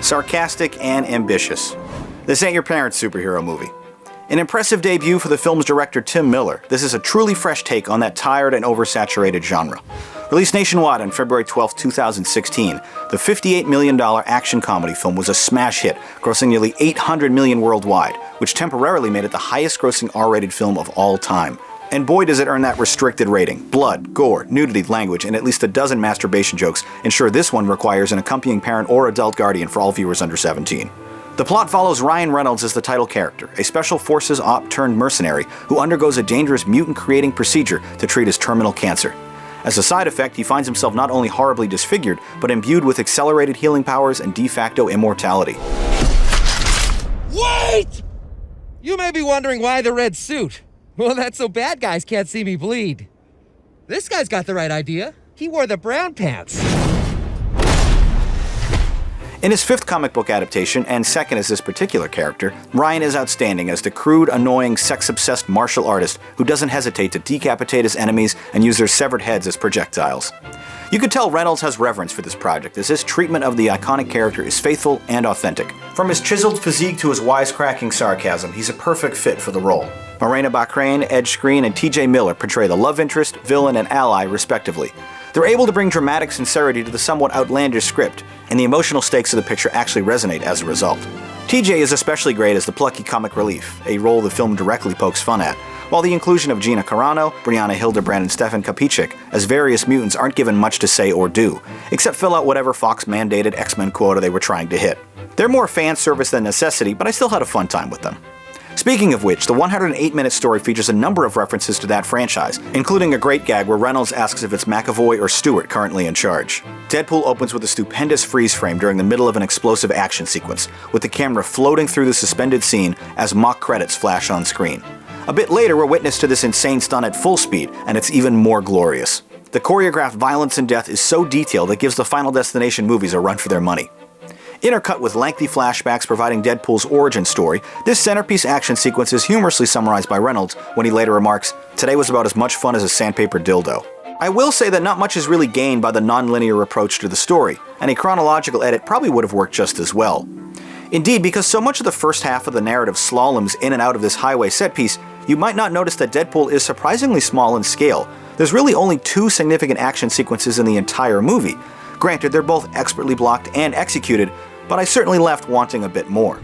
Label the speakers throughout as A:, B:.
A: sarcastic, and ambitious. This ain't your parents' superhero movie. An impressive debut for the film's director Tim Miller, this is a truly fresh take on that tired and oversaturated genre. Released nationwide on February 12, 2016, the $58 million action comedy film was a smash hit, grossing nearly $800 million worldwide, which temporarily made it the highest-grossing R-rated film of all time. And boy does it earn that restricted rating. Blood, gore, nudity, language, and at least a dozen masturbation jokes ensure this one requires an accompanying parent or adult guardian for all viewers under 17. The plot follows Ryan Reynolds as the title character, a special forces op turned mercenary who undergoes a dangerous mutant-creating procedure to treat his terminal cancer. As a side effect, he finds himself not only horribly disfigured, but imbued with accelerated healing powers and de facto immortality.
B: Wait! You may be wondering why the red suit. Well, that's so bad guys can't see me bleed. This guy's got the right idea. He wore the brown pants.
A: In his fifth comic book adaptation, and second as this particular character, Ryan is outstanding as the crude, annoying, sex-obsessed martial artist who doesn't hesitate to decapitate his enemies and use their severed heads as projectiles. You could tell Reynolds has reverence for this project, as his treatment of the iconic character is faithful and authentic. From his chiseled physique to his wisecracking sarcasm, he's a perfect fit for the role. Morena Baccarin, Ed Skrein, and TJ Miller portray the love interest, villain, and ally respectively. They're able to bring dramatic sincerity to the somewhat outlandish script, and the emotional stakes of the picture actually resonate as a result. TJ is especially great as the plucky comic relief, a role the film directly pokes fun at, while the inclusion of Gina Carano, Brianna Hildebrand, and Stefan Kapicic as various mutants aren't given much to say or do, except fill out whatever Fox-mandated X-Men quota they were trying to hit. They're more fan service than necessity, but I still had a fun time with them. Speaking of which, the 108-minute story features a number of references to that franchise, including a great gag where Reynolds asks if it's McAvoy or Stewart currently in charge. Deadpool opens with a stupendous freeze frame during the middle of an explosive action sequence, with the camera floating through the suspended scene as mock credits flash on screen. A bit later, we're witness to this insane stunt at full speed, and it's even more glorious. The choreographed violence and death is so detailed it gives the Final Destination movies a run for their money. Intercut with lengthy flashbacks providing Deadpool's origin story, this centerpiece action sequence is humorously summarized by Reynolds when he later remarks, "Today was about as much fun as a sandpaper dildo." I will say that not much is really gained by the non-linear approach to the story, and a chronological edit probably would have worked just as well. Indeed, because so much of the first half of the narrative slaloms in and out of this highway set piece, you might not notice that Deadpool is surprisingly small in scale. There's really only 2 significant action sequences in the entire movie. Granted, they're both expertly blocked and executed, but I certainly left wanting a bit more.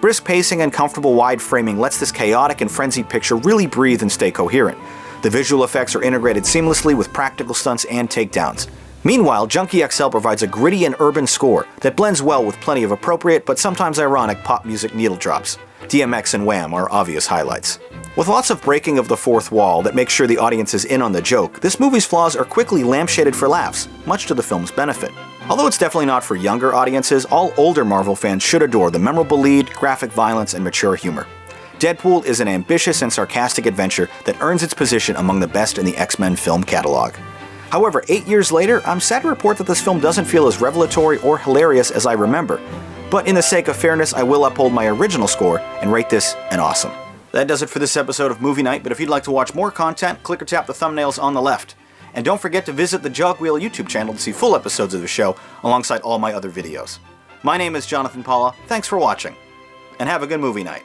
A: Brisk pacing and comfortable wide framing lets this chaotic and frenzied picture really breathe and stay coherent. The visual effects are integrated seamlessly with practical stunts and takedowns. Meanwhile, Junkie XL provides a gritty and urban score that blends well with plenty of appropriate but sometimes ironic pop music needle drops. DMX and Wham are obvious highlights. With lots of breaking of the fourth wall that makes sure the audience is in on the joke, this movie's flaws are quickly lampshaded for laughs, much to the film's benefit. Although it's definitely not for younger audiences, all older Marvel fans should adore the memorable lead, graphic violence, and mature humor. Deadpool is an ambitious and sarcastic adventure that earns its position among the best in the X-Men film catalog. However, 8 years later, I'm sad to report that this film doesn't feel as revelatory or hilarious as I remember. But in the sake of fairness, I will uphold my original score and rate this an awesome. That does it for this episode of Movie Night, but if you'd like to watch more content, click or tap the thumbnails on the left. And don't forget to visit the Jogwheel YouTube channel to see full episodes of the show, alongside all my other videos. My name is Jonathan Paula, thanks for watching, and have a good movie night.